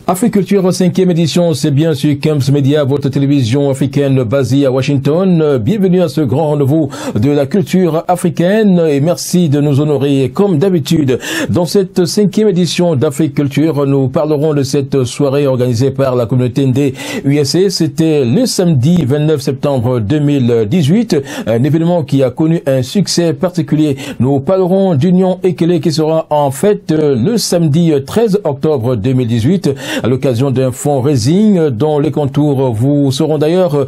Africulture 5e édition, c'est bien sur Camps Media, votre télévision africaine basée à Washington. Bienvenue à ce grand rendez-vous de la culture africaine et merci de nous honorer comme d'habitude. Dans cette 5e édition d'Africulture, nous parlerons de cette soirée organisée par la communauté Ndé USA. C'était le samedi 29 septembre 2018, un événement qui a connu un succès particulier. Nous parlerons d'Union Ekele qui sera en fête le samedi 13 octobre 2018. À l'occasion d'un fundraising dont les contours vous seront d'ailleurs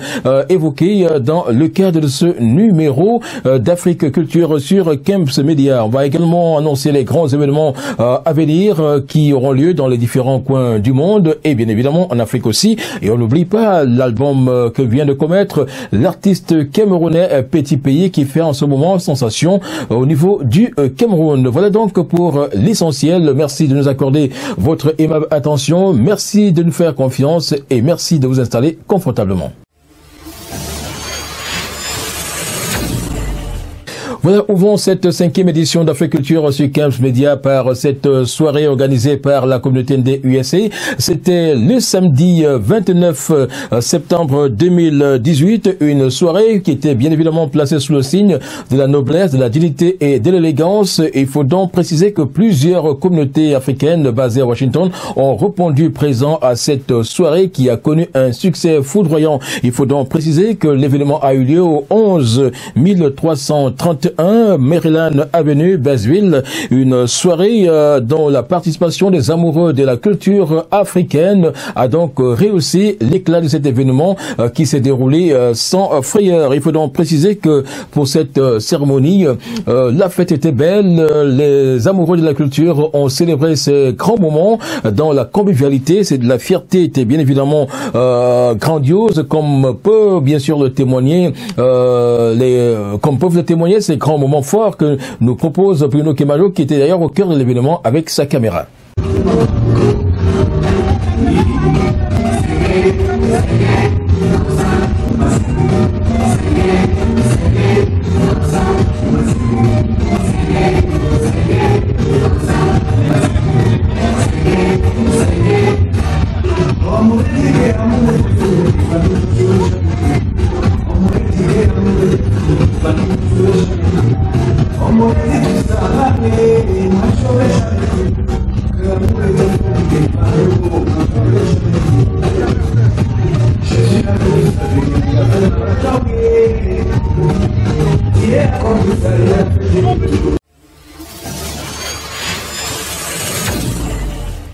évoqués dans le cadre de ce numéro d'Afrique Culture sur Camps Media. On va également annoncer les grands événements à venir qui auront lieu dans les différents coins du monde et bien évidemment en Afrique aussi. Et on n'oublie pas l'album que vient de commettre l'artiste camerounais Petit Pays qui fait en ce moment sensation au niveau du Cameroun. Voilà donc pour l'essentiel. Merci de nous accorder votre aimable attention. Merci de nous faire confiance et merci de vous installer confortablement. Voilà, ouvrons cette 5e édition d'Africulture sur Camps Media par cette soirée organisée par la communauté Ndé USA. C'était le samedi 29 septembre 2018, une soirée qui était bien évidemment placée sous le signe de la noblesse, de la dignité et de l'élégance. Il faut donc préciser que plusieurs communautés africaines basées à Washington ont répondu présent à cette soirée qui a connu un succès foudroyant. Il faut donc préciser que l'événement a eu lieu au 11 331 Maryland Avenue, Bassville, une soirée dont la participation des amoureux de la culture africaine a donc rehaussé l'éclat de cet événement qui s'est déroulé sans frayeur. Il faut donc préciser que pour cette cérémonie, la fête était belle, les amoureux de la culture ont célébré ce grand moment dans la convivialité, c'est de la fierté était bien évidemment grandiose, comme peut bien sûr le témoigner, comme peuvent le témoigner ces grands moments forts que nous propose Bruno Kemalo, qui était d'ailleurs au cœur de l'événement avec sa caméra.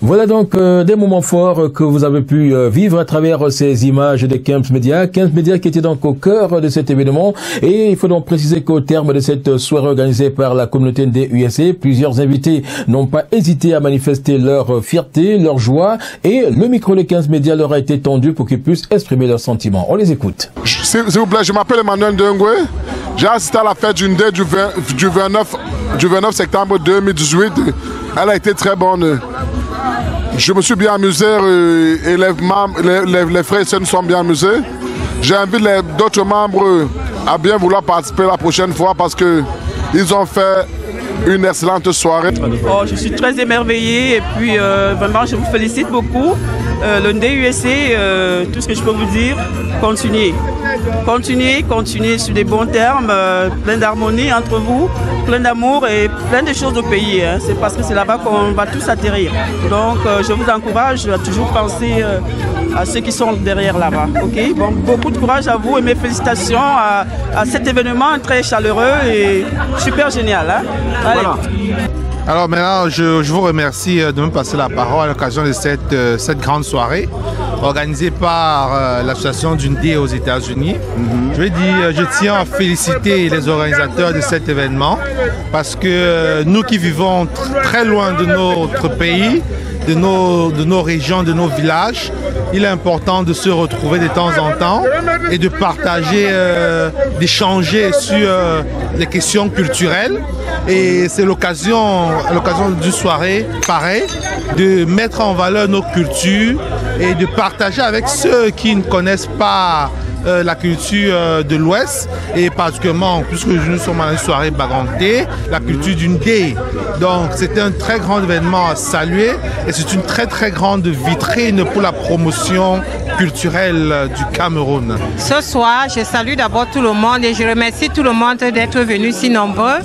Voilà donc des moments forts que vous avez pu vivre à travers ces images de Camps Media. Camps Media qui était donc au cœur de cet événement. Et il faut donc préciser qu'au terme de cette soirée organisée par la communauté Ndé USA, plusieurs invités n'ont pas hésité à manifester leur fierté, leur joie. Et le micro de Camps Media leur a été tendu pour qu'ils puissent exprimer leurs sentiments. On les écoute. S'il vous plaît, je m'appelle Emmanuel Ndengwe. J'ai assisté à la fête du Ndé du 29 septembre 2018. Elle a été très bonne. Je me suis bien amusé et les frères et sœurs sont bien amusés. J'invite d'autres membres à bien vouloir participer la prochaine fois parce qu'ils ont fait une excellente soirée. Oh, je suis très émerveillée et puis vraiment je vous félicite beaucoup. Le Ndé USA, tout ce que je peux vous dire, continuez. Continuez sur des bons termes, plein d'harmonie entre vous, plein d'amour et plein de choses au pays. Hein. C'est parce que c'est là-bas qu'on va tous atterrir. Donc je vous encourage à toujours penser à ceux qui sont derrière là-bas. Okay? Bon, beaucoup de courage à vous et mes félicitations à cet événement très chaleureux et super génial. Hein. Allez. Voilà. Alors maintenant, je vous remercie de me passer la parole à l'occasion de cette grande soirée organisée par l'association du Ndé aux États-Unis. Je tiens à féliciter les organisateurs de cet événement parce que nous qui vivons très loin de notre pays, de nos régions, de nos villages, il est important de se retrouver de temps en temps et de partager, d'échanger sur les questions culturelles. Et c'est l'occasion d'une soirée pareille de mettre en valeur nos cultures et de partager avec ceux qui ne connaissent pas la culture de l'Ouest, et particulièrement, puisque nous sommes à une soirée Bagantée, la culture du Ndé. Donc c'était un très grand événement à saluer et c'est une très très grande vitrine pour la promotion culturelle du Cameroun. Ce soir, je salue d'abord tout le monde et je remercie tout le monde d'être venu si nombreux.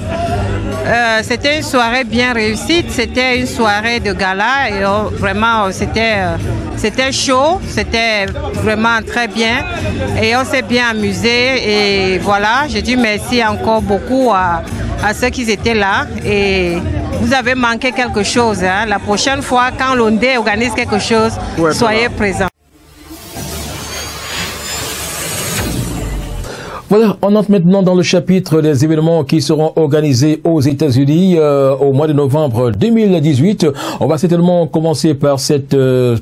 C'était une soirée bien réussie, c'était une soirée de gala et vraiment c'était chaud, c'était vraiment très bien et on s'est bien amusé et voilà, je dis merci encore beaucoup à ceux qui étaient là et vous avez manqué quelque chose. Hein. La prochaine fois, quand l'ONDE organise quelque chose, soyez présents. Voilà, on entre maintenant dans le chapitre des événements qui seront organisés aux États-Unis au mois de novembre 2018. On va certainement commencer par cette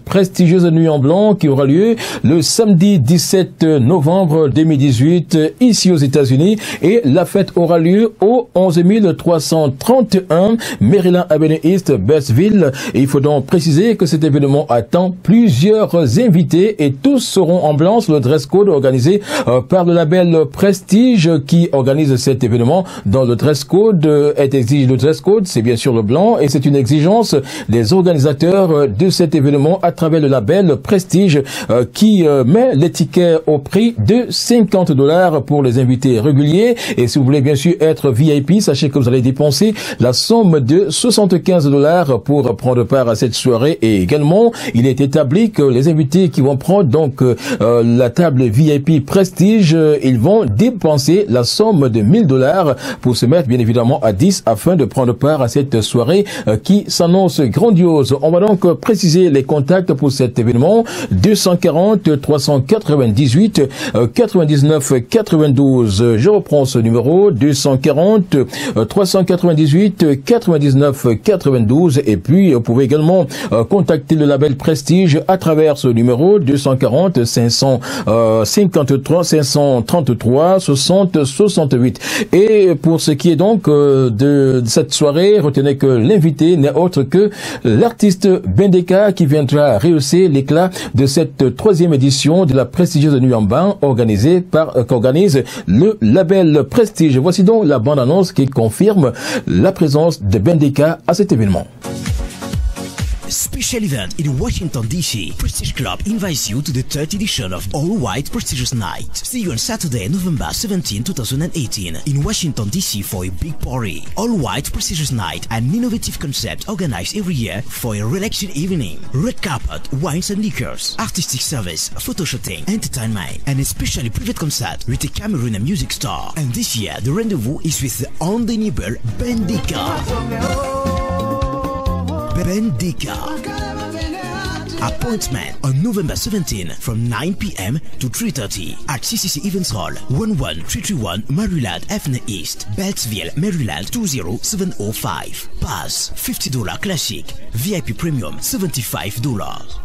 prestigieuse nuit en blanc qui aura lieu le samedi 17 novembre 2018 ici aux États-Unis et la fête aura lieu au 11331 Maryland Avenue East, Beltsville. Et il faut donc préciser que cet événement attend plusieurs invités et tous seront en blanc sur le dress code organisé par le label Prestige qui organise cet événement. Dans le dress code est exigé le dress code, c'est bien sûr le blanc et c'est une exigence des organisateurs de cet événement à travers le label Prestige qui met les tickets au prix de $50 pour les invités réguliers. Et si vous voulez bien sûr être VIP, sachez que vous allez dépenser la somme de $75 pour prendre part à cette soirée. Et également, il est établi que les invités qui vont prendre donc la table VIP Prestige, ils vont dépenser la somme de $1000 pour se mettre bien évidemment à 10 afin de prendre part à cette soirée qui s'annonce grandiose. On va donc préciser les contacts pour cet événement. 240 398 99 92. Je reprends ce numéro 240 398 99 92 et puis vous pouvez également contacter le label Prestige à travers ce numéro 240 553 533 60 68. Et pour ce qui est donc de cette soirée, retenez que l'invité n'est autre que l'artiste Bendeka qui viendra rehausser l'éclat de cette troisième édition de la prestigieuse nuit en blanc qu'organise le label Prestige. Voici donc la bande-annonce qui confirme la présence de Bendeka à cet événement. Special event in Washington, D.C. Prestige Club invites you to the 3rd edition of All White Prestigious Night. See you on Saturday, November 17, 2018 in Washington, D.C. for a big party. All White Prestigious Night, an innovative concept organized every year for a relaxing evening. Red carpet, wines and liquors, artistic service, photo shooting, entertainment, and especially private concert with a Cameroonian music star. And this year, the rendezvous is with the undeniable Bendeka. Bendeka. Appointment on November 17 from 9 p.m. to 3:30 at CCC Events Hall, 11331 Maryland Avenue East, Beltsville, Maryland 20705. Pass $50 Classic, VIP Premium $75,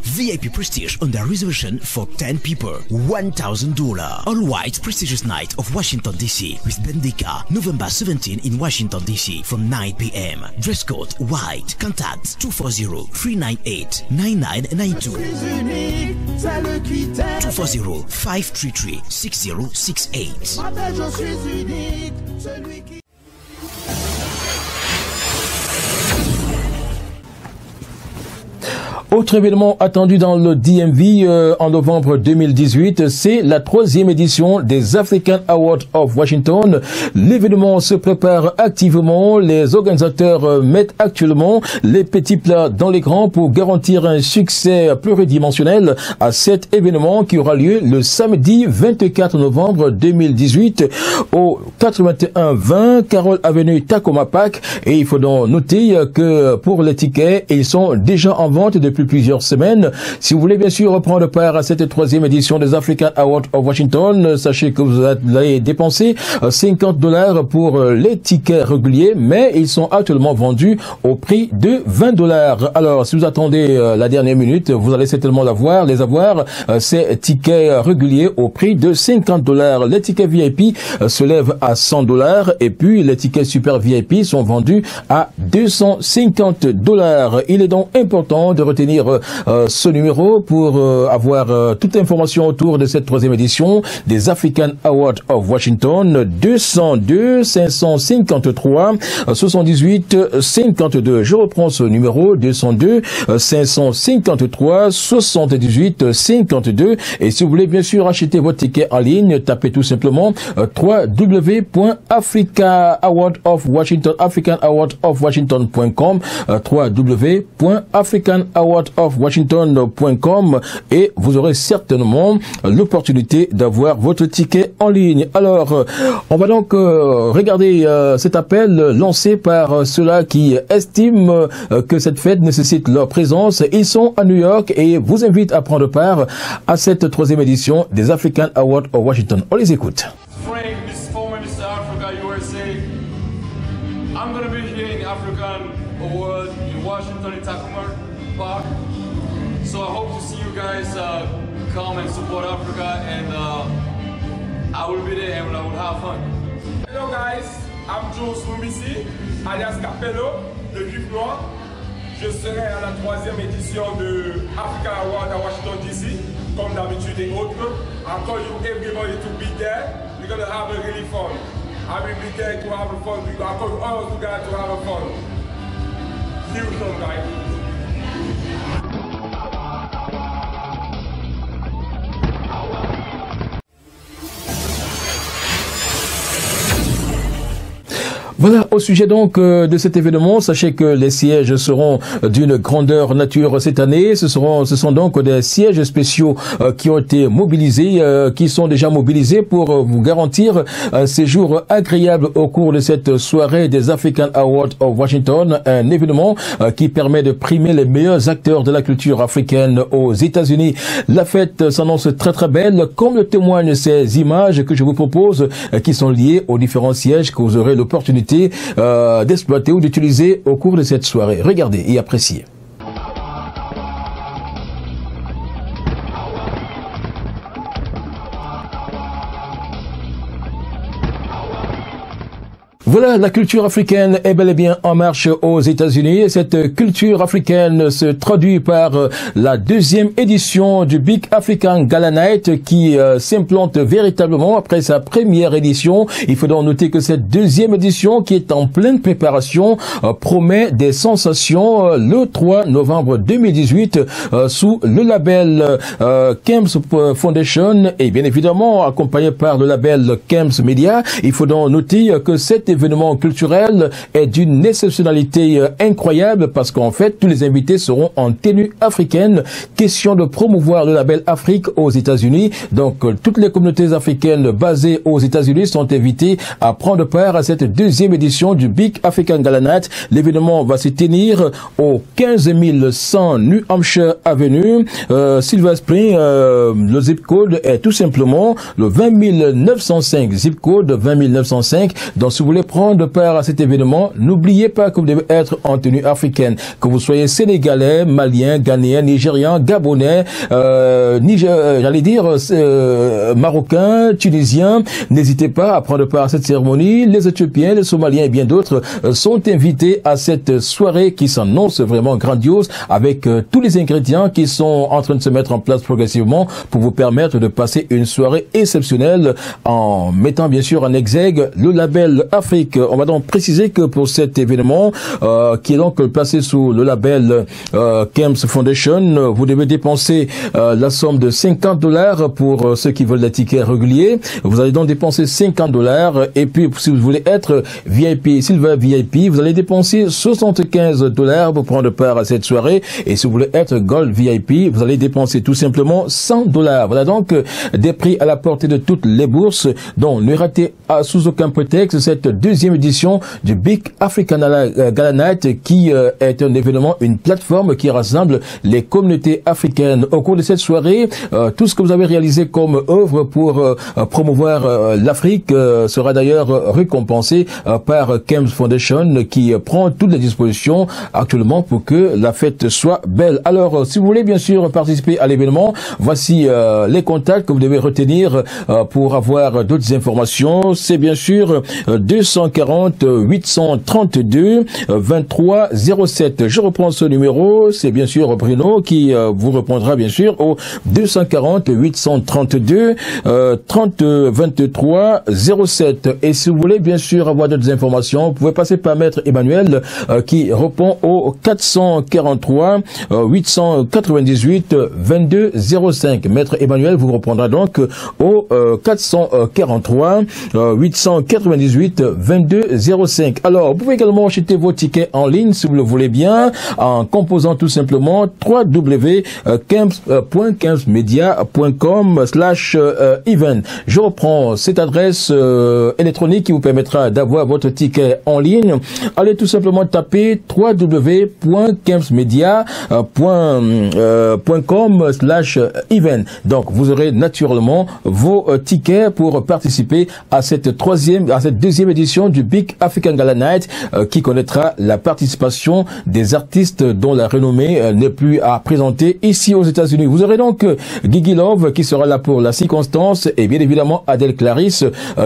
VIP Prestige under reservation for 10 people $1,000. All White Prestigious Night of Washington D.C. with Bendeka, November 17 in Washington D.C. from 9 p.m. Dress code white. Contact 240-398-9992. 240-533-6068. Autre événement attendu dans le DMV en novembre 2018, c'est la 3e édition des African Awards of Washington. L'événement se prépare activement. Les organisateurs mettent actuellement les petits plats dans les grands pour garantir un succès pluridimensionnel à cet événement qui aura lieu le samedi 24 novembre 2018 au 8120 Carroll Avenue, Tacoma Park. Et il faut donc noter que pour les tickets, ils sont déjà en vente depuis depuis plusieurs semaines. Si vous voulez bien sûr prendre part à cette troisième édition des African Awards of Washington, sachez que vous allez dépenser $50 pour les tickets réguliers, mais ils sont actuellement vendus au prix de $20. Alors, si vous attendez la dernière minute, vous allez certainement les avoir, ces tickets réguliers au prix de $50. Les tickets VIP se lèvent à $100 et puis les tickets super VIP sont vendus à $250. Il est donc important de retenir ce numéro pour avoir toute information autour de cette troisième édition des African Awards of Washington. 202 553 78 52. Je reprends ce numéro 202 553 78 52. Et si vous voulez bien sûr acheter votre ticket en ligne, tapez tout simplement www.africanawardofwashington.com www.africanawardofwashington.com et vous aurez certainement l'opportunité d'avoir votre ticket en ligne. Alors, on va donc regarder cet appel lancé par ceux-là qui estiment que cette fête nécessite leur présence. Ils sont à New York et vous invitent à prendre part à cette troisième édition des African Awards of Washington. On les écoute. Frank, this is former Mr. Africa USA. I'm going to be here in African Award in Washington in Tacoma Park. So I hope to see you guys come and support Africa, and I will be there and I will have fun. Hello guys, I'm Joe Swumisi, alias Capello, le Juif Noir. Je serai à la troisième édition de African Award à Washington DC, comme d'habitude et autres. I call you everybody to be there. We're going to have a really fun. I will be there to have a fun. I call you all you guys to have a fun. See you soon, guys. Voilà, au sujet donc de cet événement, sachez que les sièges seront d'une grandeur nature cette année. Ce sont donc des sièges spéciaux qui ont été mobilisés, qui sont déjà mobilisés pour vous garantir un séjour agréable au cours de cette soirée des African Awards of Washington, un événement qui permet de primer les meilleurs acteurs de la culture africaine aux États-Unis. La fête s'annonce très très belle, comme le témoignent ces images que je vous propose, qui sont liées aux différents sièges que vous aurez l'opportunité d'exploiter ou d'utiliser au cours de cette soirée. Regardez et appréciez. Voilà, la culture africaine est bel et bien en marche aux États-Unis. Cette culture africaine se traduit par la deuxième édition du Big African Gala Night qui s'implante véritablement après sa première édition. Il faut donc noter que cette deuxième édition, qui est en pleine préparation, promet des sensations le 3 novembre 2018 sous le label Kems Foundation et bien évidemment accompagné par le label Kems Media. Il faut donc noter que cet événement culturel est d'une exceptionnalité incroyable parce qu'en fait, tous les invités seront en tenue africaine. Question de promouvoir le label Afrique aux États-Unis. Donc, toutes les communautés africaines basées aux États-Unis sont invitées à prendre part à cette deuxième édition du Big African Gala Night. L'événement va se tenir au 15100 New Hampshire Avenue, Silver Spring. Le zip code est tout simplement le 20905, zip code 20905. Donc, si vous voulez prendre part à cet événement, n'oubliez pas que vous devez être en tenue africaine, que vous soyez sénégalais, malien, ghanéen, nigérian, gabonais, marocain, tunisien. N'hésitez pas à prendre part à cette cérémonie. Les Éthiopiens, les Somaliens et bien d'autres sont invités à cette soirée qui s'annonce vraiment grandiose avec tous les ingrédients qui sont en train de se mettre en place progressivement pour vous permettre de passer une soirée exceptionnelle en mettant bien sûr en exergue le label Afrique. On va donc préciser que pour cet événement qui est donc placé sous le label Kems Foundation, vous devez dépenser la somme de $50 pour ceux qui veulent des tickets réguliers. Vous allez donc dépenser $50 et puis si vous voulez être VIP, Silver VIP, vous allez dépenser $75 pour prendre part à cette soirée et si vous voulez être Gold VIP, vous allez dépenser tout simplement $100. Voilà donc des prix à la portée de toutes les bourses. Donc ne ratez sous aucun prétexte cette deuxième édition du Big African Gala Night, qui est un événement, une plateforme qui rassemble les communautés africaines. Au cours de cette soirée, tout ce que vous avez réalisé comme œuvre pour promouvoir l'Afrique sera d'ailleurs récompensé par Kems Foundation, qui prend toutes les dispositions actuellement pour que la fête soit belle. Alors, si vous voulez bien sûr participer à l'événement, voici les contacts que vous devez retenir pour avoir d'autres informations. C'est bien sûr 240 832 23 07. Je reprends ce numéro, c'est bien sûr Bruno qui vous répondra bien sûr au 240 832 30 23 07. Et si vous voulez bien sûr avoir d'autres informations, vous pouvez passer par Maître Emmanuel qui répond au 443 898 22 05. Maître Emmanuel vous répondra donc au 443 898 22 05. Alors, vous pouvez également acheter vos tickets en ligne si vous le voulez bien en composant tout simplement www.kempsmedia.com/event. Je reprends cette adresse électronique qui vous permettra d'avoir votre ticket en ligne. Allez tout simplement taper www.kempsmedia.com/event. Donc, vous aurez naturellement vos tickets pour participer à cette deuxième édition du Big African Gala Night qui connaîtra la participation des artistes dont la renommée n'est plus à présenter ici aux États-Unis. Vous aurez donc Gigi Love qui sera là pour la circonstance et bien évidemment Adèle Clarisse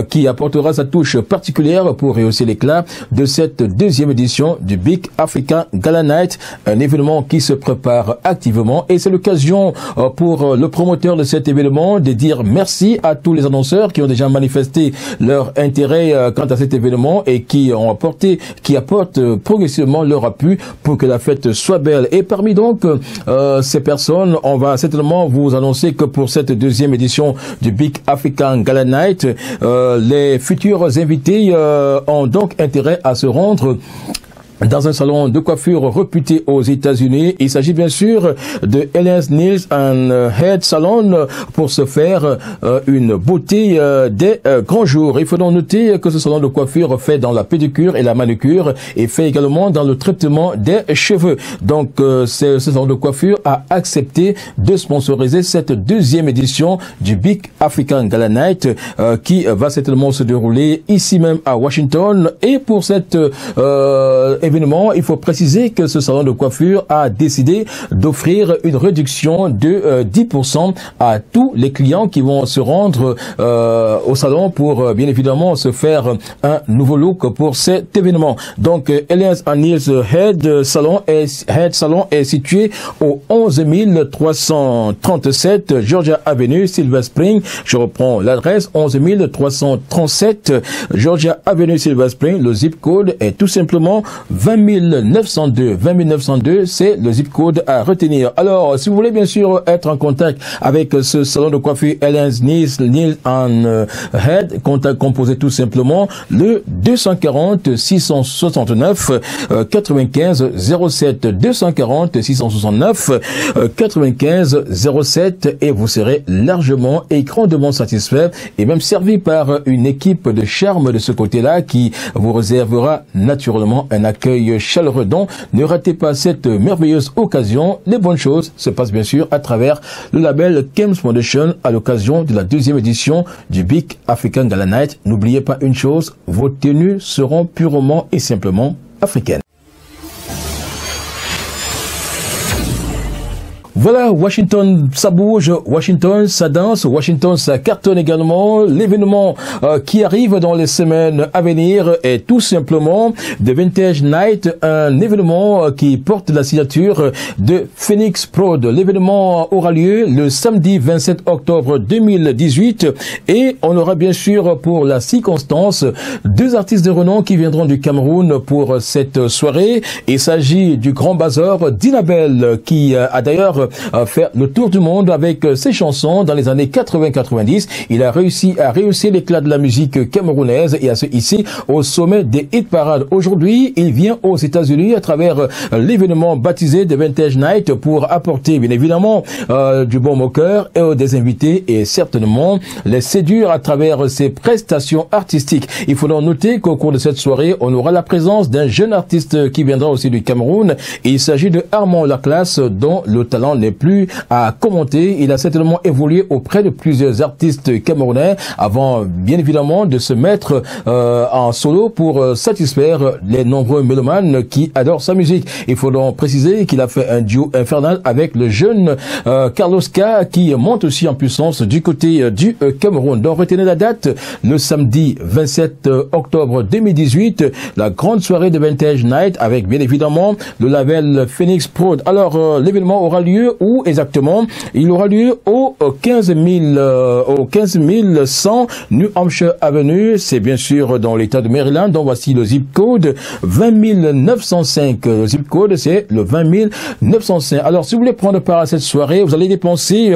qui apportera sa touche particulière pour rehausser l'éclat de cette deuxième édition du Big African Gala Night, un événement qui se prépare activement et c'est l'occasion pour le promoteur de cet événement de dire merci à tous les annonceurs qui ont déjà manifesté leur intérêt quant à cet événement et qui apportent progressivement leur appui pour que la fête soit belle. Et parmi donc ces personnes, on va certainement vous annoncer que pour cette deuxième édition du Big African Gala Night, les futurs invités ont donc intérêt à se rendre dans un salon de coiffure réputé aux États-Unis. Il s'agit bien sûr de Ellen's Nails and Head Salon pour se faire une beauté des grands jours. Il faut donc noter que ce salon de coiffure fait dans la pédicure et la manucure et fait également dans le traitement des cheveux. Donc ce salon de coiffure a accepté de sponsoriser cette deuxième édition du Big African Gala Night qui va certainement se dérouler ici même à Washington. Et pour cet événement, il faut préciser que ce salon de coiffure a décidé d'offrir une réduction de 10% à tous les clients qui vont se rendre au salon pour bien évidemment se faire un nouveau look pour cet événement. Donc Ellen's and Nails Head Salon est situé au 11 337 Georgia Avenue, Silver Spring. Je reprends l'adresse 11 337 Georgia Avenue, Silver Spring. Le zip code est tout simplement 20 902. 20 902, c'est le zip code à retenir. Alors, si vous voulez bien sûr être en contact avec ce salon de coiffure Ellen's Nails and Head, contact composé tout simplement le 240 669 95 07 240 669 95 07 et vous serez largement et grandement satisfait et même servi par une équipe de charme de ce côté-là qui vous réservera naturellement un accueil chaleureux. Donc, ne ratez pas cette merveilleuse occasion. Les bonnes choses se passent bien sûr à travers le label Kems Foundation à l'occasion de la deuxième édition du Big African Gala Night. N'oubliez pas une chose, vos tenues seront purement et simplement africaines. Voilà, Washington, ça bouge, Washington, ça danse, Washington, ça cartonne également. L'événement qui arrive dans les semaines à venir est tout simplement The Vintage Night, un événement qui porte la signature de Phoenix Prod. L'événement aura lieu le samedi 27 octobre 2018 et on aura bien sûr pour la circonstance deux artistes de renom qui viendront du Cameroun pour cette soirée. Il s'agit du Grand Bazar d'Inabel qui a d'ailleurs faire le tour du monde avec ses chansons dans les années 80-90. Il a réussi à rehausser l'éclat de la musique camerounaise et à se hisser au sommet des hit parades. Aujourd'hui, il vient aux États-Unis à travers l'événement baptisé The Vintage Night pour apporter bien évidemment du bon au cœur et des invités et certainement les séduire à travers ses prestations artistiques. Il faut donc noter qu'au cours de cette soirée, on aura la présence d'un jeune artiste qui viendra aussi du Cameroun. Il s'agit de Armand Laclasse, dont le talent n'est plus à commenter. Il a certainement évolué auprès de plusieurs artistes camerounais avant bien évidemment de se mettre en solo pour satisfaire les nombreux mélomanes qui adorent sa musique. Il faut donc préciser qu'il a fait un duo infernal avec le jeune Carlos K qui monte aussi en puissance du côté du Cameroun. Donc retenez la date, le samedi 27 octobre 2018, la grande soirée de Vintage Night avec bien évidemment le label Phoenix Prod. Alors l'événement aura lieu où exactement? Il aura lieu au 15100 New Hampshire Avenue, c'est bien sûr dans l'état de Maryland. Donc voici le zip code 20905. Le zip code c'est le 20905. Alors si vous voulez prendre part à cette soirée, vous allez dépenser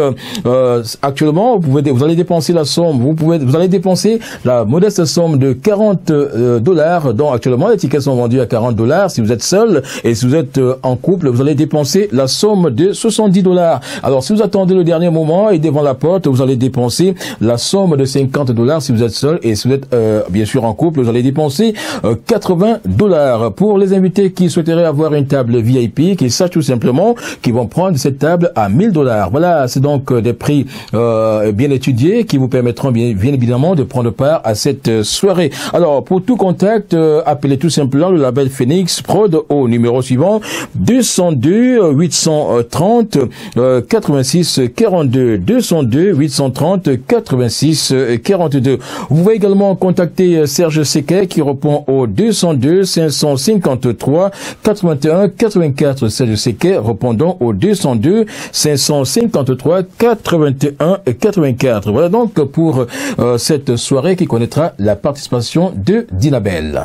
actuellement, vous allez dépenser la somme, vous allez dépenser la modeste somme de $40. Donc actuellement les tickets sont vendus à $40 si vous êtes seul, et si vous êtes en couple, vous allez dépenser la somme de $70. Alors si vous attendez le dernier moment et devant la porte, vous allez dépenser la somme de $50 si vous êtes seul, et si vous êtes bien sûr en couple, vous allez dépenser $80. Pour les invités qui souhaiteraient avoir une table VIP, qui sachent tout simplement qu'ils vont prendre cette table à $1000. Voilà, c'est donc des prix bien étudiés qui vous permettront bien évidemment de prendre part à cette soirée. Alors pour tout contact, appelez tout simplement le label Phoenix Prod au numéro suivant 202 830 86 42 202 830 86 42. Vous pouvez également contacter Serge Sequet qui répond au 202 553 81 84. Serge Sequet répondant au 202 553 81 84. Voilà donc pour cette soirée qui connaîtra la participation de Dinabel.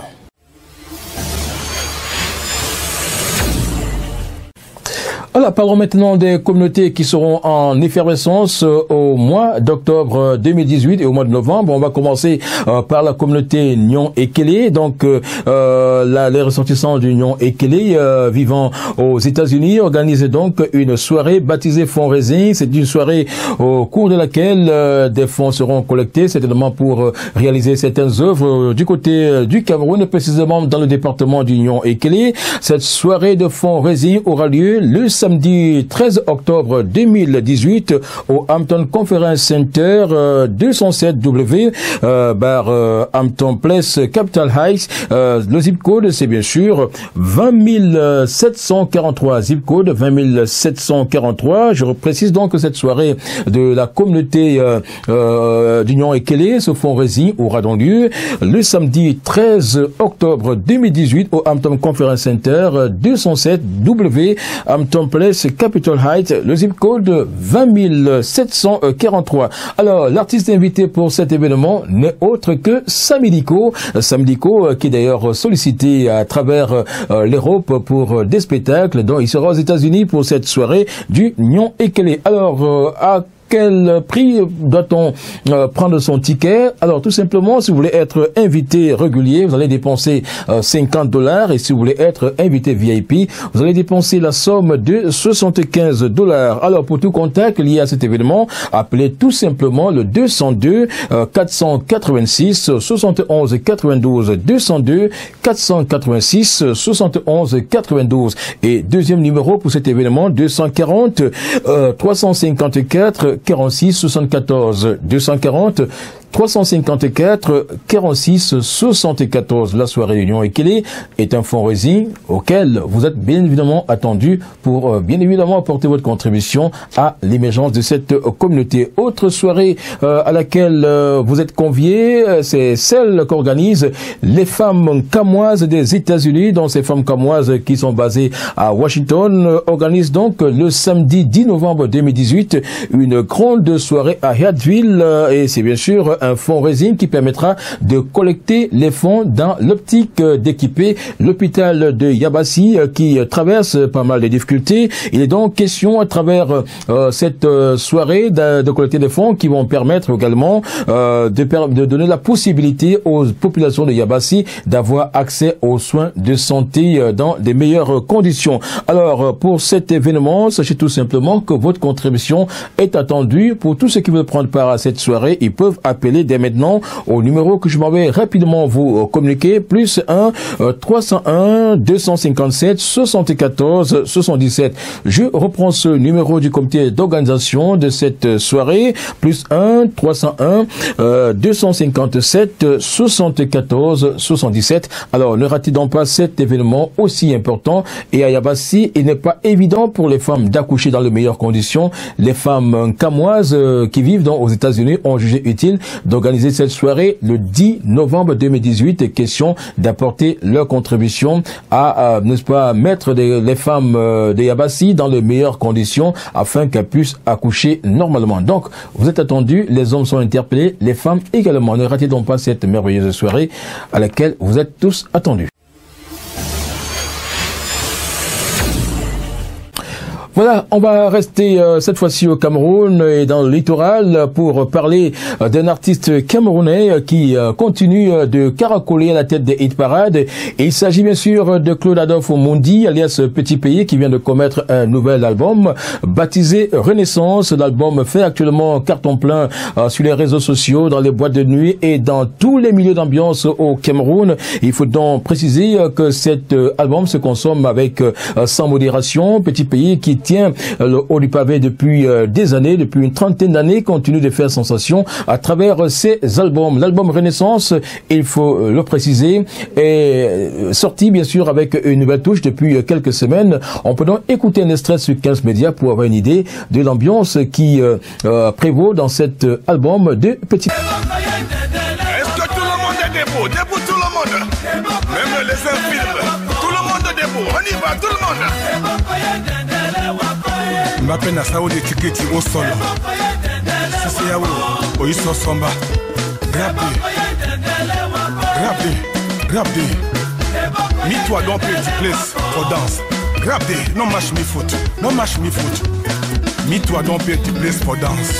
Alors, parlons maintenant des communautés qui seront en effervescence au mois d'octobre 2018 et au mois de novembre. On va commencer par la communauté Nyon Ekele. Donc, les ressortissants du Nyon Ekele vivant aux États-Unis organisent donc une soirée baptisée Fundraising. C'est une soirée au cours de laquelle des fonds seront collectés, certainement pour réaliser certaines œuvres du côté du Cameroun, précisément dans le département du Nyon Ekele. Cette soirée de Fundraising aura lieu le samedi 13 octobre 2018 au Hampton Conference Center 207W bar Hampton Place, Capital Heights. Le zip code c'est bien sûr 20743, zip code 20743. Je précise donc que cette soirée de la communauté d'Union Ekele, ce fundraising aura donc lieu le samedi 13 octobre 2018 au Hampton Conference Center 207W Hampton Place, Capitol Heights, le zip code 20743. Alors, l'artiste invité pour cet événement n'est autre que Samidiko. Samidiko qui est d'ailleurs sollicité à travers l'Europe pour des spectacles, dont il sera aux États-Unis pour cette soirée du Nyon Ekele. Alors, à quel prix doit-on prendre son ticket? Alors tout simplement, si vous voulez être invité régulier, vous allez dépenser $50, et si vous voulez être invité VIP, vous allez dépenser la somme de $75. Alors pour tout contact lié à cet événement, appelez tout simplement le 202 486 71 92 202 486 71 92, et deuxième numéro pour cet événement 240 354 46 74 240 354 46 74. La soirée Union Ekele est un fundraising auquel vous êtes bien évidemment attendu pour bien évidemment apporter votre contribution à l'émergence de cette communauté. Autre soirée à laquelle vous êtes conviés, c'est celle qu'organisent les femmes camoises des États-Unis. Donc ces femmes camoises qui sont basées à Washington organisent donc le samedi 10 novembre 2018 une grande soirée à Hyattsville, et c'est bien sûr un fonds résine qui permettra de collecter les fonds dans l'optique d'équiper l'hôpital de Yabassi qui traverse pas mal de difficultés. Il est donc question à travers cette soirée de collecter des fonds qui vont permettre également de donner la possibilité aux populations de Yabassi d'avoir accès aux soins de santé dans des meilleures conditions. Alors, pour cet événement, sachez tout simplement que votre contribution est attendue. Pour tous ceux qui veulent prendre part à cette soirée, ils peuvent appeler dès maintenant au numéro que je m'en vais rapidement vous communiquer, plus 1 301 257 74 77. Je reprends ce numéro du comité d'organisation de cette soirée, plus 1 301 257 74 77. Alors, ne ratez donc pas cet événement aussi important. Et à Yabassi, il n'est pas évident pour les femmes d'accoucher dans les meilleures conditions. Les femmes camoises qui vivent aux États-Unis ont jugé utile d'organiser cette soirée le 10 novembre 2018. Question d'apporter leur contribution à, n'est-ce pas, mettre les femmes de Yabassi dans les meilleures conditions afin qu'elles puissent accoucher normalement. Donc, vous êtes attendus, les hommes sont interpellés, les femmes également. Ne ratez donc pas cette merveilleuse soirée à laquelle vous êtes tous attendus. Voilà, on va rester cette fois-ci au Cameroun et dans le littoral pour parler d'un artiste camerounais qui continue de caracoler à la tête des hit parades. Et il s'agit bien sûr de Claude Adolphe Mundi, alias Petit Pays, qui vient de commettre un nouvel album baptisé Renaissance. L'album fait actuellement carton plein sur les réseaux sociaux, dans les boîtes de nuit et dans tous les milieux d'ambiance au Cameroun. Il faut donc préciser que cet album se consomme avec sans modération. Petit Pays qui tient le haut du pavé depuis des années, depuis une trentaine d'années, continue de faire sensation à travers ses albums. L'album Renaissance, il faut le préciser, est sorti bien sûr avec une nouvelle touche depuis quelques semaines. On peut donc écouter un extrait sur 15 médias pour avoir une idée de l'ambiance qui prévaut dans cet album de Petit. Est-ce que tout le monde est debout? Debout tout le monde. Même les infirmes. Tout le monde est debout. On y va, tout le monde. M'appelle Nassao de Tiketi au sol. Si c'est Yao, Oiso Somba. Grabde. Meet-toi dans petit place for dance. Grabde, non match me foot. Meet-toi dans petit place for dance.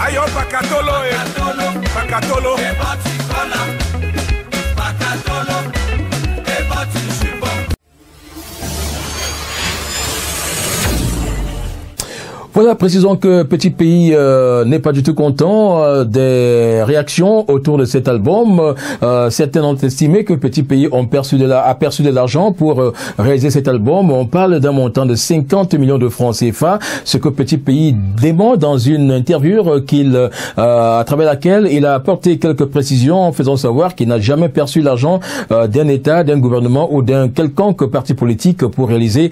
Ayo Pakatolo. Voilà, précisons que Petit Pays n'est pas du tout content des réactions autour de cet album. Certains ont estimé que Petit Pays a perçu de l'argent pour réaliser cet album. On parle d'un montant de 50 millions de francs CFA, ce que Petit Pays dément dans une interview à travers laquelle il a apporté quelques précisions en faisant savoir qu'il n'a jamais perçu l'argent d'un État, d'un gouvernement ou d'un quelconque parti politique pour réaliser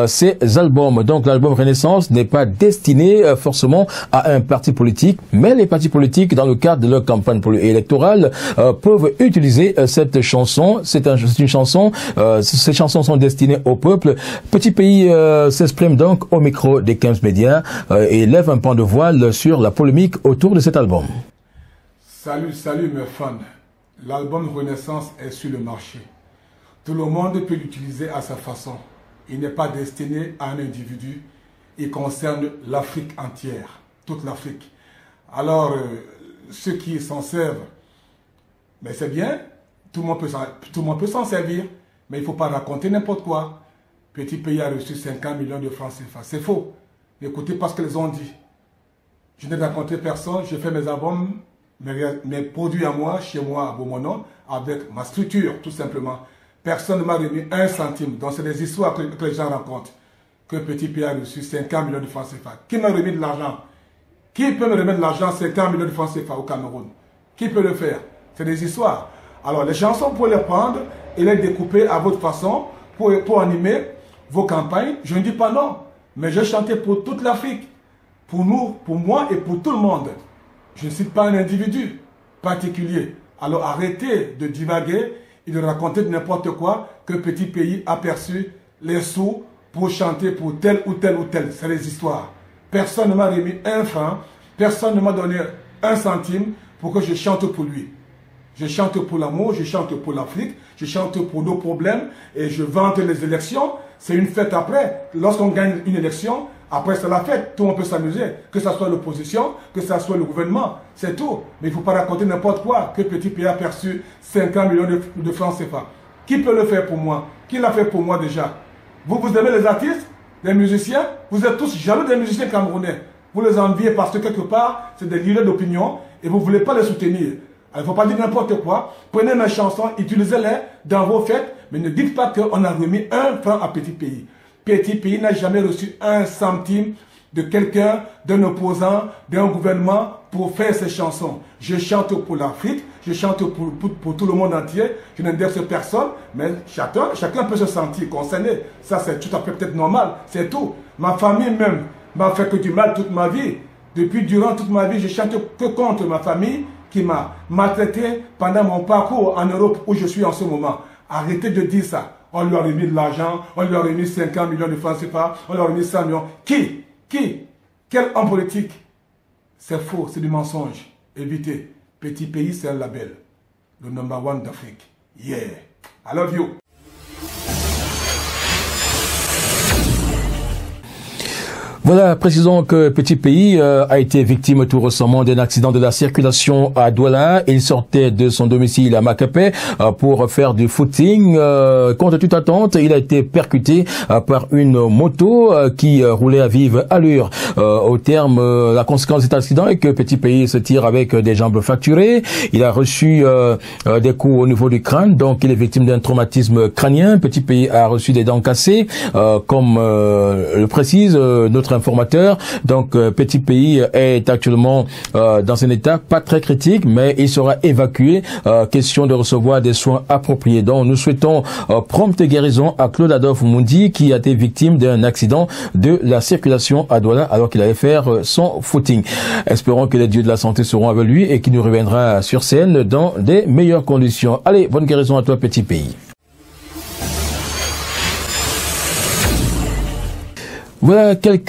ces albums. Donc l'album Renaissance n'est pas destiné forcément à un parti politique, mais les partis politiques, dans le cadre de leur campagne électorale, peuvent utiliser cette chanson. C'est une chanson, ces chansons sont destinées au peuple. Petit Pays s'exprime donc au micro des 15 médias et lève un pan de voile sur la polémique autour de cet album. Salut mes fans. L'album Renaissance est sur le marché. Tout le monde peut l'utiliser à sa façon. Il n'est pas destiné à un individu. Il concerne l'Afrique entière, toute l'Afrique. Alors, ceux qui s'en servent, mais c'est bien, tout le monde peut s'en servir, mais il ne faut pas raconter n'importe quoi. Petit Pays a reçu 50 millions de francs CFA. C'est faux. Écoutez pas ce qu'ils ont dit. Je n'ai raconté personne, j'ai fait mes albums, mes produits à moi, chez moi, à Beaumonon, avec ma structure, tout simplement. Personne ne m'a remis un centime. Donc, c'est des histoires que les gens racontent. Que Petit Pays a reçu 50 millions de francs CFA. Qui m'a remis de l'argent? Qui peut me remettre de l'argent, 50 millions de francs CFA au Cameroun? Qui peut le faire? C'est des histoires. Alors, les chansons, pour les prendre et les découper à votre façon, pour animer vos campagnes, je ne dis pas non. Mais je chantais pour toute l'Afrique. Pour nous, pour moi et pour tout le monde. Je ne cite pas un individu particulier. Alors, arrêtez de divaguer et de raconter de n'importe quoi que Petit Pays a perçu les sous pour chanter pour tel ou tel ou tel. C'est les histoires. Personne ne m'a remis un franc, personne ne m'a donné un centime pour que je chante pour lui. Je chante pour l'amour, je chante pour l'Afrique, je chante pour nos problèmes et je vante les élections. C'est une fête après. Lorsqu'on gagne une élection, après c'est la fête. Tout le monde peut s'amuser. Que ce soit l'opposition, que ce soit le gouvernement. C'est tout. Mais il ne faut pas raconter n'importe quoi. Que Petit Pays a perçu 50 millions de francs CFA. Qui peut le faire pour moi? Qui l'a fait pour moi déjà? Vous aimez les artistes, les musiciens? Vous êtes tous jaloux des musiciens camerounais. Vous les enviez parce que quelque part, c'est des leaders d'opinion et vous ne voulez pas les soutenir. Il ne faut pas dire n'importe quoi. Prenez mes chansons, utilisez-les dans vos fêtes, mais ne dites pas qu'on a remis un franc à Petit Pays. Petit Pays n'a jamais reçu un centime de quelqu'un, d'un opposant, d'un gouvernement pour faire ses chansons. Je chante pour l'Afrique, je chante pour tout le monde entier, je n'indexe personne, mais chacun peut se sentir concerné. Ça, c'est tout à fait peut-être normal, c'est tout. Ma famille même m'a fait que du mal toute ma vie. Durant toute ma vie, je chante que contre ma famille, qui m'a maltraité pendant mon parcours en Europe où je suis en ce moment. Arrêtez de dire ça. On lui a remis de l'argent, on lui a remis 50 millions de francs CFA, on lui a remis 100 millions. Qui? Quel homme politique? C'est faux, c'est du mensonge. Évitez. Petit Pays, c'est un label. Le #1 d'Afrique. Yeah. I love you. Voilà, précisons que Petit Pays a été victime tout récemment d'un accident de la circulation à Douala. Il sortait de son domicile à Macapé pour faire du footing. Contre toute attente, il a été percuté par une moto qui roulait à vive allure. Au terme, la conséquence de cet accident est que Petit Pays se tire avec des jambes fracturées. Il a reçu des coups au niveau du crâne, donc il est victime d'un traumatisme crânien. Petit Pays a reçu des dents cassées, comme le précise notre informateur. Donc Petit Pays est actuellement dans un état pas très critique, mais il sera évacué. Question de recevoir des soins appropriés. Donc nous souhaitons prompte guérison à Claude Adolphe Mundi qui a été victime d'un accident de la circulation à Douala alors qu'il allait faire son footing. Espérons que les dieux de la santé seront avec lui et qu'il nous reviendra sur scène dans des meilleures conditions. Allez, bonne guérison à toi Petit Pays. Voilà quelques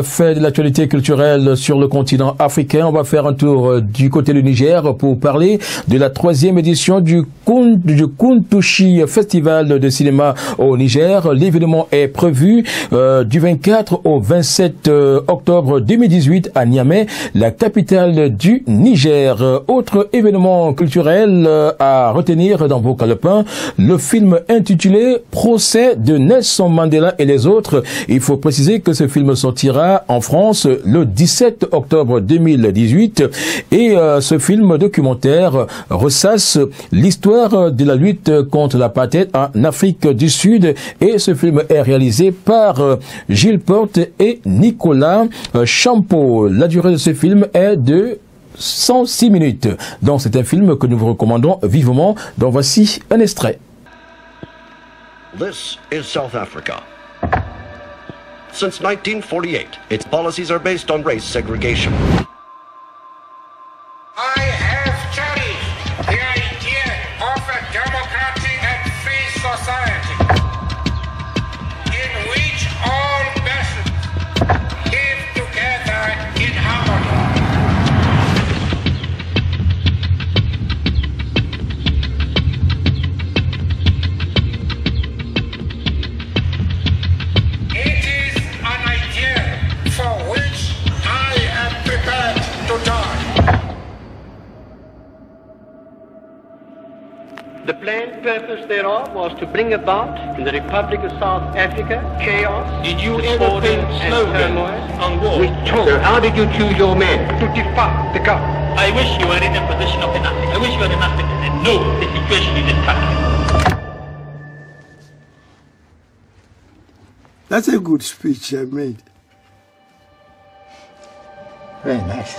faits de l'actualité culturelle sur le continent africain. On va faire un tour du côté du Niger pour parler de la 3e édition du Kuntushi Festival de cinéma au Niger. L'événement est prévu du 24 au 27 octobre 2018 à Niamey, la capitale du Niger. Autre événement culturel à retenir dans vos calepins, le film intitulé Procès de Nelson Mandela et les autres. Il faut préciser que ce film sortira en France le 17 octobre 2018 et ce film documentaire ressasse l'histoire de la lutte contre l'apartheid en Afrique du Sud et ce film est réalisé par Gilles Porte et Nicolas Champeau. La durée de ce film est de 106 minutes. Donc c'est un film que nous vous recommandons vivement. Donc voici un extrait. This is South Africa. Since 1948, its policies are based on race segregation. I have cherished the idea of a democratic and free society in which all persons live together in harmony. The planned purpose thereof was to bring about in the Republic of South Africa chaos. Did you ever think slogan on war? So how did you choose your men? To defy the government. I wish you were in a position of an African. I wish you were an African and know the situation in this country. That's a good speech I made. Very nice.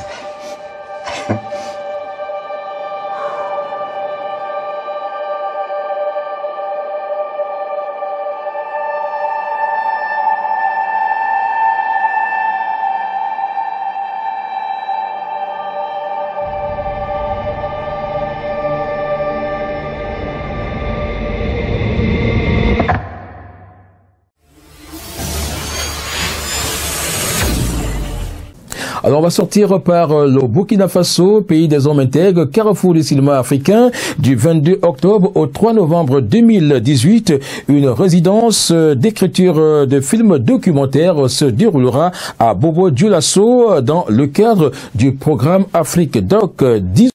Alors on va sortir par le Burkina Faso, pays des hommes intègres, carrefour du cinéma africain, du 22 octobre au 3 novembre 2018. Une résidence d'écriture de films documentaires se déroulera à Bobo Dioulasso dans le cadre du programme Afrique Doc 10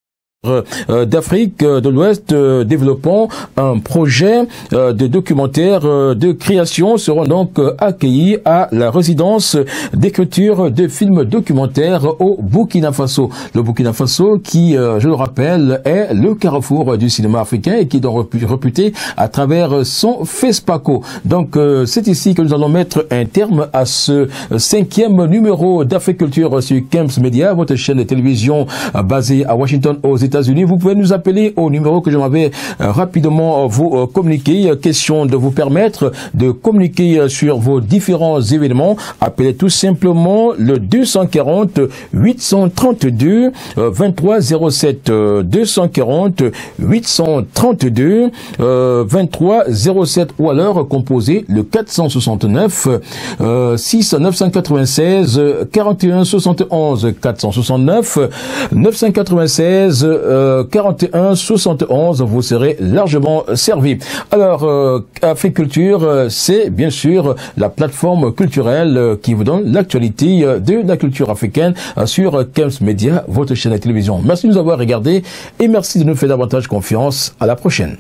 d'Afrique de l'Ouest développant un projet de documentaire de création seront donc accueillis à la résidence d'écriture de films documentaires au Burkina Faso. Le Burkina Faso qui, je le rappelle, est le carrefour du cinéma africain et qui est donc réputé à travers son FESPACO. Donc c'est ici que nous allons mettre un terme à ce 5e numéro d'Africulture sur Kems Media, votre chaîne de télévision basée à Washington aux États-Unis. Vous pouvez nous appeler au numéro que je m'avais rapidement vous communiqué. Question de vous permettre de communiquer sur vos différents événements. Appelez tout simplement le 240 832 2307 240 832 2307 ou alors composez le 469 6 996 41 71 469 996 41 71, vous serez largement servi. Alors, Africulture, c'est bien sûr la plateforme culturelle qui vous donne l'actualité de la culture africaine sur Kems Media, votre chaîne de télévision. Merci de nous avoir regardés et merci de nous faire davantage confiance. À la prochaine.